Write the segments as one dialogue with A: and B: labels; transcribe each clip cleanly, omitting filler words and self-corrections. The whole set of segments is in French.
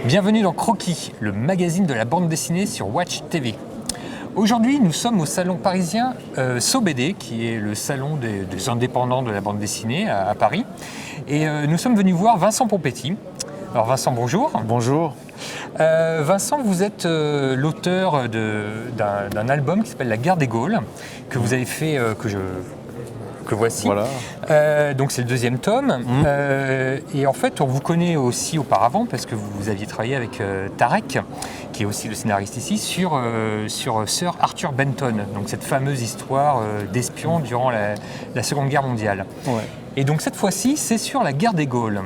A: Bienvenue dans Croquis, le magazine de la bande dessinée sur Watch TV. Aujourd'hui, nous sommes au salon parisien SoBD, qui est le salon des indépendants de la bande dessinée à Paris. Et nous sommes venus voir Vincent Pompetti. Alors Vincent, bonjour.
B: Bonjour.
A: Vincent, vous êtes l'auteur d'un album qui s'appelle La Guerre des Gaules, que vous avez fait, que voici.
B: Voilà.
A: Donc c'est le deuxième tome. Et en fait, on vous connaît aussi auparavant parce que vous aviez travaillé avec Tarek, qui est aussi le scénariste ici, sur Sir Arthur Benton, donc cette fameuse histoire d'espion durant la Seconde Guerre mondiale.
B: Ouais.
A: Et donc cette fois-ci, c'est sur la Guerre des Gaules.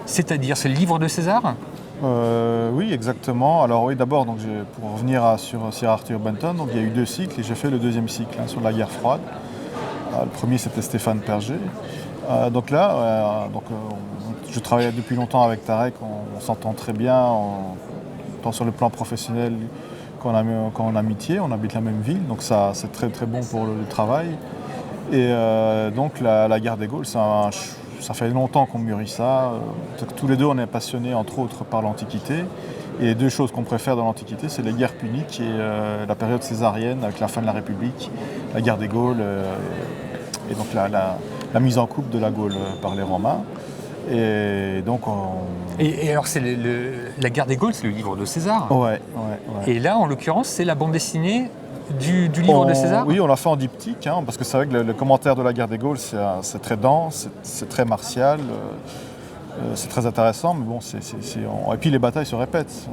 A: C'est-à-dire, c'est le livre de César ?
B: Oui, exactement. Alors oui, d'abord, donc, pour revenir sur Sir Arthur Benton, donc, il y a eu 2 cycles et j'ai fait le 2e cycle sur la guerre froide. Le premier, c'était Stéphane Perger. Donc là, je travaillais depuis longtemps avec Tarek, on s'entend très bien, tant sur le plan professionnel qu'en amitié, on habite la même ville, donc ça c'est très très bon pour le travail. Et donc la guerre des Gaules, ça fait longtemps qu'on mûrit ça. Tous les deux, on est passionnés, entre autres, par l'Antiquité. Et les 2 choses qu'on préfère dans l'Antiquité, c'est les guerres puniques et la période césarienne, avec la fin de la République, la guerre des Gaules, et donc la mise en coupe de la Gaule par les Romains. Et donc
A: Et alors, c'est la Guerre des Gaules, c'est le livre de César.
B: Ouais.
A: Et là, en l'occurrence, c'est la bande dessinée du livre de César.
B: Oui, on l'a fait en diptyque, parce que c'est vrai que le commentaire de la guerre des Gaules, c'est très dense, c'est très martial, c'est très intéressant, mais bon, et puis les batailles se répètent.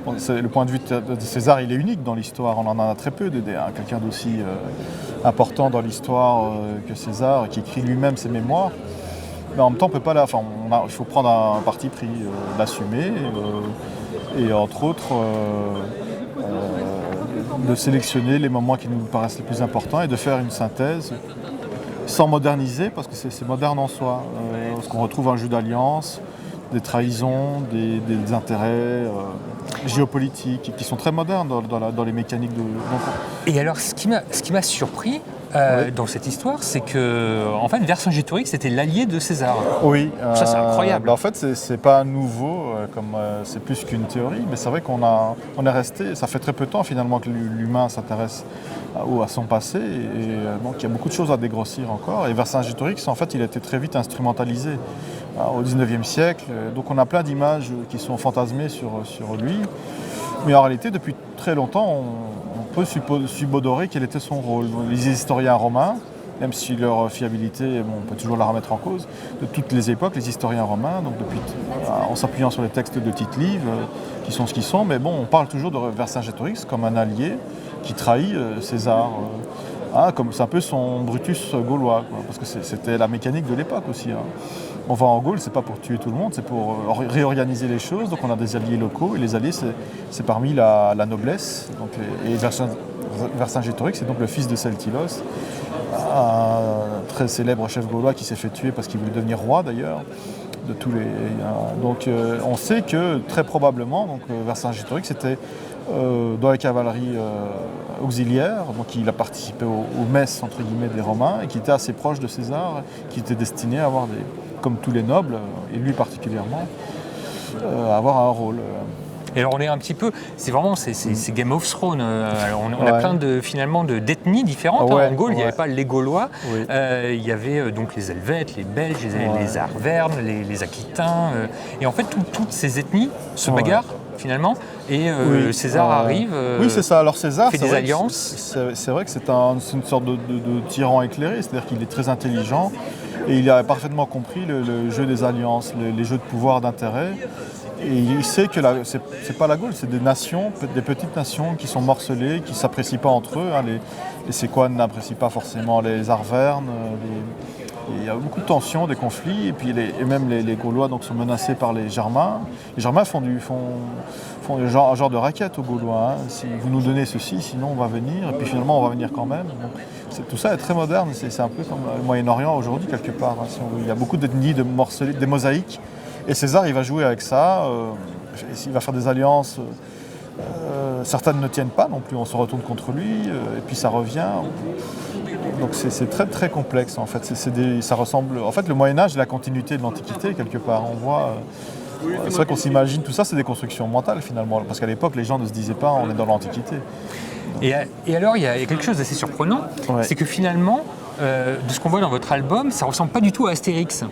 B: Le point de vue de César, il est unique dans l'histoire, on en a très peu quelqu'un d'aussi important dans l'histoire que César, qui écrit lui-même ses mémoires. Mais en même temps, on peut pas il faut prendre un parti pris, l'assumer, et entre autres, de sélectionner les moments qui nous paraissent les plus importants et de faire une synthèse sans moderniser, parce que c'est moderne en soi. Parce qu'on retrouve un jeu d'alliance, des trahisons, des intérêts géopolitiques qui sont très modernes dans les mécaniques de...
A: Et alors, ce qui m'a surpris dans cette histoire, c'est que en fait, Vercingétorix c'était l'allié de César.
B: Oui.
A: Ça, c'est incroyable.
B: En fait, c'est pas nouveau, c'est plus qu'une théorie, mais c'est vrai qu'on est resté, ça fait très peu de temps finalement que l'humain s'intéresse à son passé, et donc il y a beaucoup de choses à dégrossir encore. Et Vercingétorix, en fait, il a été très vite instrumentalisé au XIXe siècle, donc on a plein d'images qui sont fantasmées sur lui, mais en réalité, depuis très longtemps, on peut subodorer quel était son rôle. Les historiens romains, même si leur fiabilité, on peut toujours la remettre en cause, de toutes les époques, les historiens romains, donc en s'appuyant sur les textes de Tite-Live, qui sont ce qu'ils sont, mais bon, on parle toujours de Vercingétorix comme un allié qui trahit César. C'est un peu son Brutus gaulois, parce que c'était la mécanique de l'époque aussi. On va en Gaule, c'est pas pour tuer tout le monde, c'est pour réorganiser les choses. Donc on a des alliés locaux, et les alliés, c'est parmi la noblesse. Et Vercingétorix, c'est donc le fils de Celtilos, un très célèbre chef gaulois qui s'est fait tuer parce qu'il voulait devenir roi d'ailleurs. Donc on sait que très probablement, Vercingétorix était dans la cavalerie auxiliaire, donc il a participé aux messes entre guillemets des Romains, et qui était assez proche de César, qui était destiné à avoir comme tous les nobles, et lui particulièrement, avoir un rôle.
A: Et alors on est un petit peu, c'est Game of Thrones. On a plein d'ethnies différentes. En Gaule, il n'y avait pas les Gaulois, il y avait donc les Helvètes, les Belges, les Arvernes, les Aquitains. Et en fait, toutes ces ethnies se bagarrent finalement. Et César arrive,
B: oui, c'est ça. Alors César
A: fait des alliances.
B: C'est vrai que c'est une sorte de tyran éclairé, c'est-à-dire qu'il est très intelligent et il a parfaitement compris le jeu des alliances, les jeux de pouvoir, d'intérêt. Et il sait que c'est pas la Gaule, c'est des nations, des petites nations qui sont morcelées, qui ne s'apprécient pas entre eux. Les Séquanes n'apprécient pas forcément les Arvernes. Il y a beaucoup de tensions, des conflits, et même les Gaulois sont menacés par les Germains. Les Germains font un genre de raquette aux Gaulois. Si vous nous donnez ceci, sinon on va venir, et puis finalement on va venir quand même. Donc, tout ça est très moderne, c'est un peu comme le Moyen-Orient aujourd'hui quelque part. Il y a beaucoup d'ethnies, de morcelées, des mosaïques. Et César, il va jouer avec ça, il va faire des alliances, certaines ne tiennent pas non plus, on se retourne contre lui, et puis ça revient. Donc c'est très très complexe en fait, ça ressemble... En fait le Moyen-Âge est la continuité de l'Antiquité quelque part, on voit c'est vrai qu'on s'imagine tout ça, c'est des constructions mentales finalement, parce qu'à l'époque, les gens ne se disaient pas on est dans l'Antiquité.
A: Et alors, il y a quelque chose d'assez surprenant, c'est que finalement, de ce qu'on voit dans votre album, ça ressemble pas du tout à Astérix.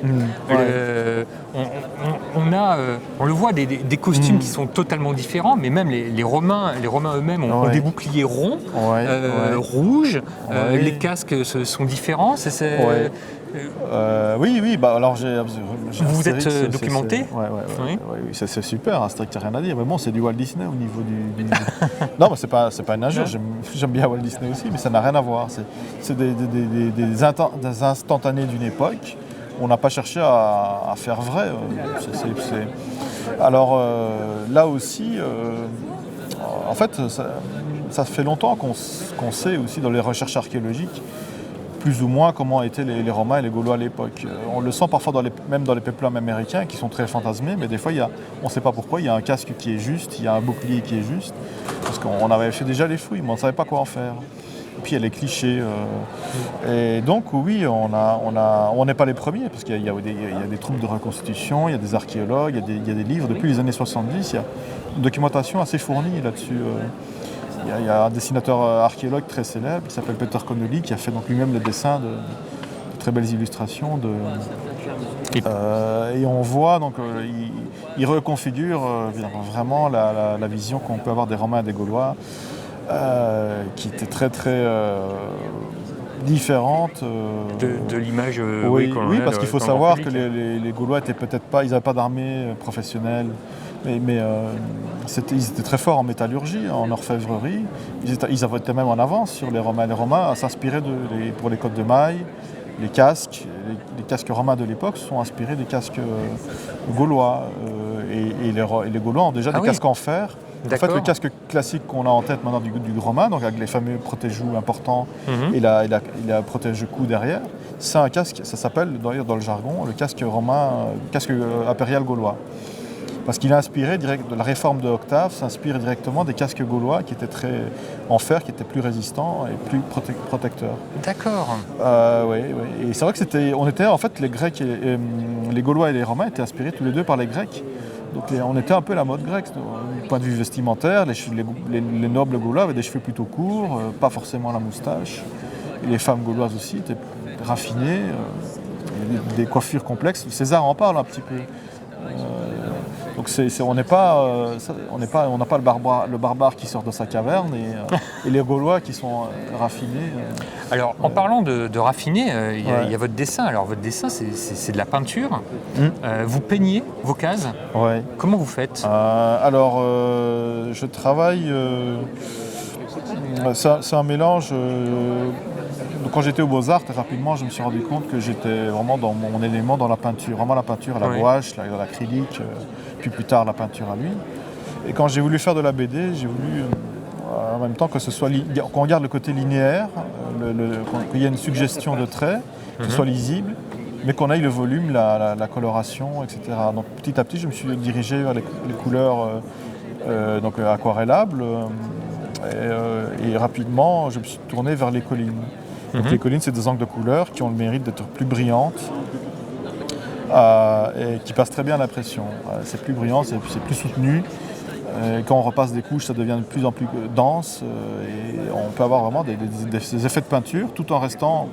A: On le voit des costumes qui sont totalement différents, mais même les Romains eux-mêmes ont des boucliers ronds, rouges. Les casques sont différents.
B: Oui, bah alors
A: vous vous êtes documenté.
B: Oui, c'est super, Astérix, il n'y a rien à dire. Mais bon, c'est du Walt Disney au niveau du... Non, mais c'est pas une injure, j'aime bien Walt Disney aussi, mais ça n'a rien à voir. C'est des instantanés d'une époque. On n'a pas cherché à faire vrai. Alors là aussi, en fait, ça fait longtemps qu'on sait aussi dans les recherches archéologiques plus ou moins comment étaient les Romains et les Gaulois à l'époque. On le sent parfois même dans les peuplements américains qui sont très fantasmés, mais des fois on ne sait pas pourquoi, il y a un casque qui est juste, il y a un bouclier qui est juste, parce qu'on avait fait déjà les fouilles, mais on ne savait pas quoi en faire. Et puis il y a les clichés. Et donc oui, on n'est pas les premiers, parce qu'il y a des troupes de reconstitution, il y a des archéologues, il y a des livres. Depuis les années 70, il y a une documentation assez fournie là-dessus. Il y a un dessinateur archéologue très célèbre qui s'appelle Peter Connolly qui a fait donc lui-même les dessins de très belles illustrations. Et on voit, donc, il reconfigure vraiment la vision qu'on peut avoir des Romains et des Gaulois, qui était très très différente.
A: De l'image.
B: Oui, parce qu'il faut savoir que les Gaulois étaient peut-être pas, ils n'avaient pas d'armée professionnelle. Mais ils étaient très forts en métallurgie, en orfèvrerie. Ils étaient même en avance sur les Romains. Les Romains s'inspiraient pour les côtes de mailles, les casques romains de l'époque sont inspirés des casques gaulois. Et les Gaulois ont déjà des casques en fer. En fait, le casque classique qu'on a en tête maintenant du romain, donc avec les fameux protège-joues importants et la protège-cou derrière, c'est un casque, ça s'appelle d'ailleurs dans le jargon, le casque romain, casque impérial gaulois. Parce qu'il est inspiré de la réforme de Octave, s'inspire directement des casques gaulois qui étaient en fer, qui étaient plus résistants et plus protecteurs.
A: D'accord.
B: Oui. Et c'est vrai que on était en fait les Grecs, les Gaulois et les Romains étaient inspirés tous les deux par les Grecs. Donc on était un peu la mode grecque du point de vue vestimentaire. Les nobles Gaulois avaient des cheveux plutôt courts, pas forcément la moustache. Et les femmes gauloises aussi étaient raffinées, des coiffures complexes. César en parle un petit peu. Donc on n'a pas le barbare qui sort de sa caverne et les Gaulois qui sont raffinés.
A: Alors en parlant de raffinés, il y a votre dessin. Alors votre dessin c'est de la peinture. Vous peignez vos cases.
B: Ouais.
A: Comment vous faites?
B: Je travaille. C'est un mélange. Quand j'étais aux Beaux-Arts, très rapidement, je me suis rendu compte que j'étais vraiment dans mon élément, dans la peinture. Vraiment la peinture à la gouache, l'acrylique, puis plus tard la peinture à l'huile. Et quand j'ai voulu faire de la BD, j'ai voulu en même temps qu'on garde le côté linéaire, qu'il y ait une suggestion de traits, que ce soit lisible, mais qu'on ait le volume, la coloration, etc. Donc petit à petit, je me suis dirigé vers les couleurs aquarellables. Et rapidement, je me suis tourné vers les collines. Donc les collines, c'est des angles de couleurs qui ont le mérite d'être plus brillantes et qui passent très bien à l'impression. C'est plus brillant, c'est plus soutenu. Quand on repasse des couches, ça devient de plus en plus dense et on peut avoir vraiment des effets de peinture tout en restant,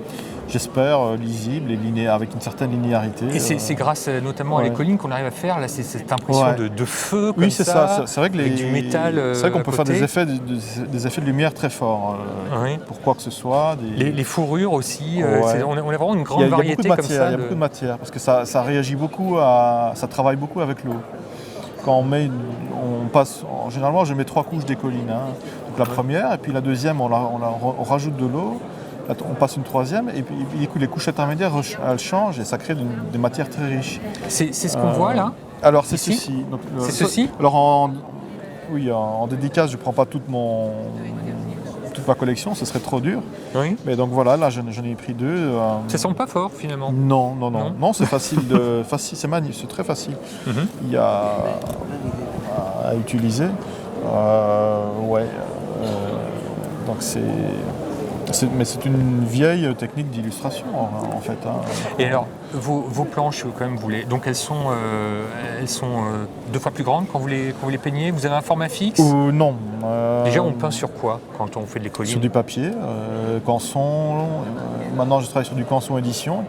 B: j'espère, lisible et avec une certaine linéarité.
A: Et c'est grâce notamment à les collines qu'on arrive à faire là, cette impression de feu comme
B: c'est ça. C'est vrai que
A: avec du métal.
B: C'est vrai qu'on peut faire des effets de lumière très forts pour quoi que ce soit.
A: Les fourrures aussi. On a vraiment une grande variété comme ça.
B: Il y a beaucoup de matière parce que ça réagit beaucoup ça travaille beaucoup avec l'eau. Quand généralement je mets 3 couches d'écoline. Donc la première, et puis la deuxième, on rajoute de l'eau, on passe une troisième, et puis les couches intermédiaires, elles changent et ça crée des matières très riches.
A: C'est ce qu'on voit là?
B: Alors c'est ceci.
A: C'est ceci?
B: Alors en dédicace, je ne prends pas toute ma collection, ce serait trop dur. Oui. Mais donc voilà, là j'en ai pris 2.
A: Ça sent pas fort finalement?
B: Non, c'est facile, c'est très facile. Il y a à utiliser. Donc mais c'est une vieille technique d'illustration en fait.
A: Et alors, vos planches, quand même, donc elles sont 2 fois plus grandes quand vous les peignez. Vous avez un format fixe?
B: Non.
A: Déjà, on peint sur quoi quand on fait de l'écoline?
B: Sur du papier, canson. Maintenant, je travaille sur du canson édition.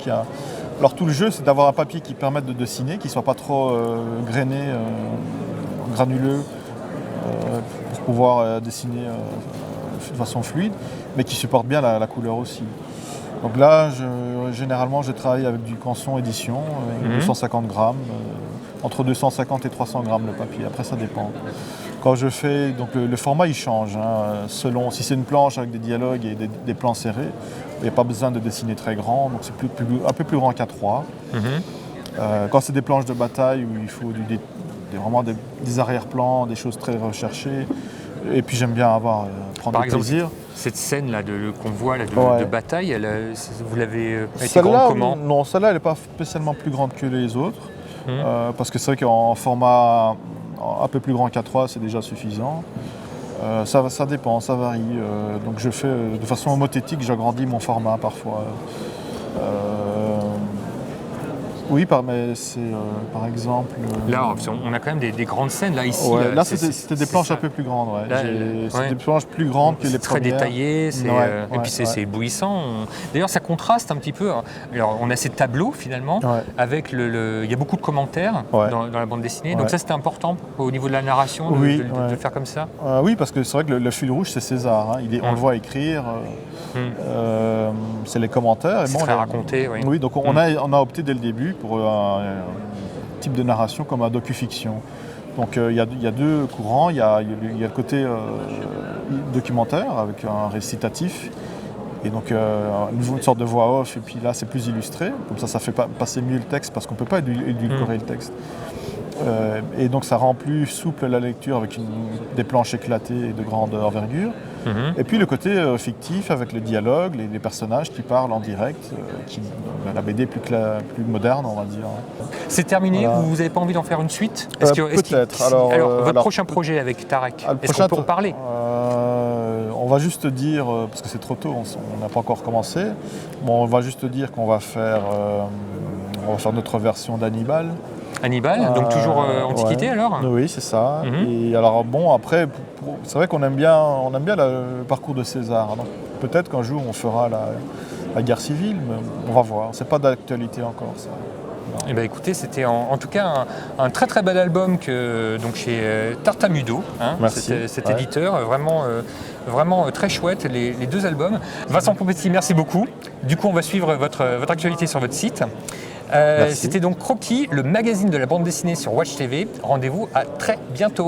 B: Alors tout le jeu, c'est d'avoir un papier qui permette de dessiner, qui ne soit pas trop grainé, granuleux, pour pouvoir dessiner de façon fluide, mais qui supporte bien la couleur aussi. Donc là, généralement, je travaille avec du canson édition, 250 grammes, entre 250 et 300 grammes le papier. Après, ça dépend. Quand je fais, donc le format, il change. Selon si c'est une planche avec des dialogues et des plans serrés, il n'y a pas besoin de dessiner très grand, donc c'est un peu plus grand qu'A3. Quand c'est des planches de bataille où il faut vraiment des arrière-plans, des choses très recherchées, et puis j'aime bien prendre du plaisir.
A: Cette scène-là qu'on voit là, de bataille, vous l'avez été grande comment?
B: Non, celle-là, elle n'est pas spécialement plus grande que les autres, parce que c'est vrai qu'en format un peu plus grand qu'A3, c'est déjà suffisant. Ça dépend, ça varie. Donc je fais de façon homothétique, j'agrandis mon format parfois. Oui, mais c'est par exemple.
A: Là, on a quand même des grandes scènes là ici.
B: Ouais, là, c'était des planches un peu plus grandes. C'est des planches plus grandes que les
A: premières. Très détaillées, et puis c'est éblouissant. D'ailleurs, ça contraste un petit peu. Alors, on a ces tableaux finalement, avec il y a beaucoup de commentaires dans la bande dessinée. Donc ça, c'était important au niveau de la narration de faire comme ça.
B: Oui, parce que c'est vrai que le fil rouge, c'est César. On le voit écrire. C'est les commentaires.
A: C'est très raconté.
B: Oui, donc on a opté dès le début pour un type de narration comme un docu-fiction. Donc il y a 2 courants. Il y a le côté documentaire avec un récitatif et donc une sorte de voix off, et puis là c'est plus illustré, comme ça fait passer mieux le texte parce qu'on ne peut pas édulcorer le texte. Et donc ça rend plus souple la lecture avec des planches éclatées et de grande envergure. Et puis le côté fictif avec le dialogue, les personnages qui parlent en direct, la BD plus moderne, on va dire.
A: C'est terminé, vous n'avez pas envie d'en faire une suite?
B: Peut-être.
A: Alors, votre prochain projet avec Tarek, est-ce qu'on peut en parler?
B: On va juste dire, parce que c'est trop tôt, on n'a pas encore commencé, on va juste dire qu'on va faire notre version d'Hannibal.
A: Hannibal, donc toujours Antiquité alors?
B: Oui, c'est ça. Et alors bon, après, c'est vrai qu'on aime bien le parcours de César. Donc peut-être qu'un jour on fera la guerre civile, mais on va voir. C'est pas d'actualité encore, ça.
A: Eh ben, écoutez, c'était en tout cas un très très bel album donc chez Tartamudo, cet éditeur, vraiment très chouette, les 2 albums. Vincent Pompetit, merci beaucoup. Du coup, on va suivre votre actualité sur votre site. C'était donc Croquis, le magazine de la bande dessinée sur Watch TV. Rendez-vous à très bientôt.